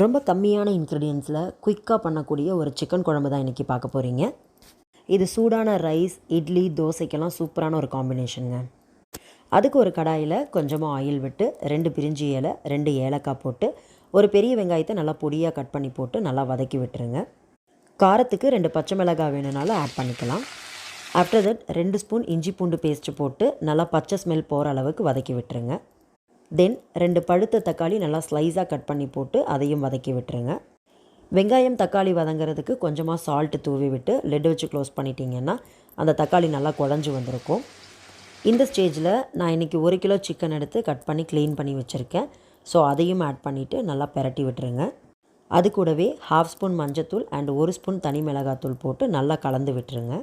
ரொம்ப கம்மியான இன்க்ரீடியன்ஸில் குயிக்காக பண்ணக்கூடிய ஒரு சிக்கன் குழம்பு தான் இன்றைக்கி பார்க்க போகிறீங்க. இது சூடான ரைஸ், இட்லி, தோசைக்கெல்லாம் சூப்பரான ஒரு காம்பினேஷனுங்க. அதுக்கு ஒரு கடாயில் கொஞ்சமாக ஆயில் விட்டு 2 பிரிஞ்சி இலை, 2 ஏலக்காய் போட்டு ஒரு பெரிய வெங்காயத்தை நல்லா பொடியாக கட் பண்ணி போட்டு நல்லா வதக்கி விட்டுருங்க. காரத்துக்கு 2 பச்சை மிளகாய் வேணுனாலும் ஆட் பண்ணிக்கலாம். ஆஃப்டர் தட் 2 ஸ்பூன் இஞ்சி பூண்டு பேஸ்ட்டு போட்டு நல்லா பச்சை ஸ்மெல் போகிற அளவுக்கு வதக்கி விட்டுருங்க. தென் 2 பழுத்த தக்காளி நல்லா ஸ்லைஸாக கட் பண்ணி போட்டு அதையும் வதக்கி விட்டுருங்க. வெங்காயம் தக்காளி வதங்கிறதுக்கு கொஞ்சமாக சால்ட்டு தூவி விட்டு லெட் வச்சு க்ளோஸ் பண்ணிட்டீங்கன்னா அந்த தக்காளி நல்லா குழஞ்சி வந்திருக்கும். இந்த ஸ்டேஜில் நான் இன்றைக்கி 1 கிலோ சிக்கன் எடுத்து கட் பண்ணி க்ளீன் பண்ணி வச்சுருக்கேன். ஸோ அதையும் ஆட் பண்ணிவிட்டு நல்லா பெரட்டி விட்டுருங்க. அது கூடவே 1/2 ஸ்பூன் மஞ்சத்தூள் அண்ட் 1 ஸ்பூன் தனி மிளகாத்தூள் போட்டு நல்லா கலந்து விட்டுருங்க.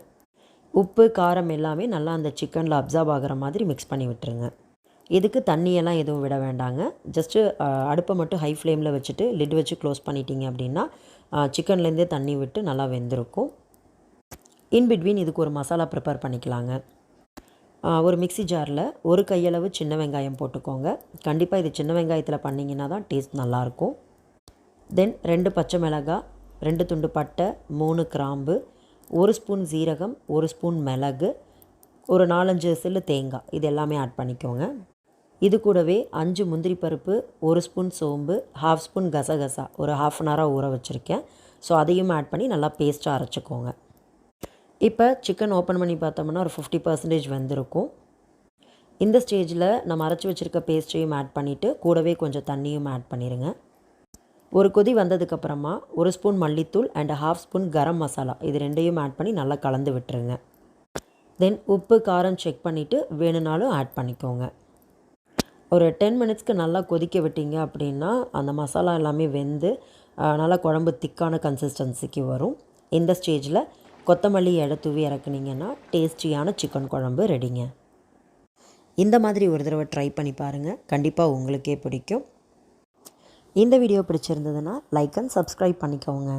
உப்பு காரம் எல்லாமே நல்லா அந்த சிக்கனில் அப்சார்ப் ஆகிற மாதிரி மிக்ஸ் பண்ணி விட்டுருங்க. இதுக்கு தண்ணியெல்லாம் எதுவும் விட வேண்டாங்க. ஜஸ்ட்டு அடுப்பை மட்டும் ஹை ஃப்ளேமில் வச்சுட்டு லிட் வச்சு க்ளோஸ் பண்ணிட்டீங்க அப்படின்னா சிக்கன்லேருந்தே தண்ணி விட்டு நல்லா வெந்திருக்கும். இன் பிட்வீன் இதுக்கு ஒரு மசாலா ப்ரிப்பேர் பண்ணிக்கலாங்க. ஒரு மிக்ஸி ஜாரில் ஒரு கையளவு சின்ன வெங்காயம் போட்டுக்கோங்க. கண்டிப்பாக இது சின்ன வெங்காயத்தில் பண்ணிங்கன்னா தான் டேஸ்ட் நல்லாயிருக்கும். தென் 2 பச்சை மிளகாய், 2 துண்டு பட்டை, 3 கிராம்பு, 1 ஸ்பூன் சீரகம், 1 ஸ்பூன் மிளகு, ஒரு 4-5 சில்லு தேங்காய், இது எல்லாமே ஆட் பண்ணிக்கோங்க. இது கூடவே 5 முந்திரி பருப்பு, 1 ஸ்பூன் சோம்பு, 1/2 ஸ்பூன் கசகசா ஒரு 1/2 அன் ஹவராக ஊற வச்சுருக்கேன். ஸோ அதையும் ஆட் பண்ணி நல்லா பேஸ்ட்டாக அரைச்சிக்கோங்க. இப்போ சிக்கன் ஓப்பன் பண்ணி பார்த்தோம்னா ஒரு 50% வெந்திருக்கும். இந்த ஸ்டேஜில் நம்ம அரைச்சி வச்சுருக்க பேஸ்ட்டையும் ஆட் பண்ணிவிட்டு கூடவே கொஞ்சம் தண்ணியும் ஆட் பண்ணிடுங்க. ஒரு கொதி வந்ததுக்கப்புறமா 1 ஸ்பூன் மல்லித்தூள் அண்ட் 1/2 ஸ்பூன் கரம் மசாலா இது 2யும் ஆட் பண்ணி நல்லா கலந்து விட்டுருங்க. தென் உப்பு காரம் செக் பண்ணிவிட்டு வேணுனாலும் ஆட் பண்ணிக்கோங்க. ஒரு 10 மினிட்ஸ்க்கு நல்லா கொதிக்க விட்டீங்க அப்படின்னா அந்த மசாலா எல்லாமே வெந்து நல்லா குழம்பு திக்கான கன்சிஸ்டன்சிக்கு வரும். இந்த ஸ்டேஜில் கொத்தமல்லி இலை தூவி இறக்குனீங்கன்னா டேஸ்டியான சிக்கன் குழம்பு ரெடிங்க. இந்த மாதிரி ஒரு தடவை ட்ரை பண்ணி பாருங்கள், கண்டிப்பாக உங்களுக்கே பிடிக்கும். இந்த வீடியோ பிடிச்சிருந்ததுன்னா லைக் அண்ட் சப்ஸ்கிரைப் பண்ணிக்கோங்க.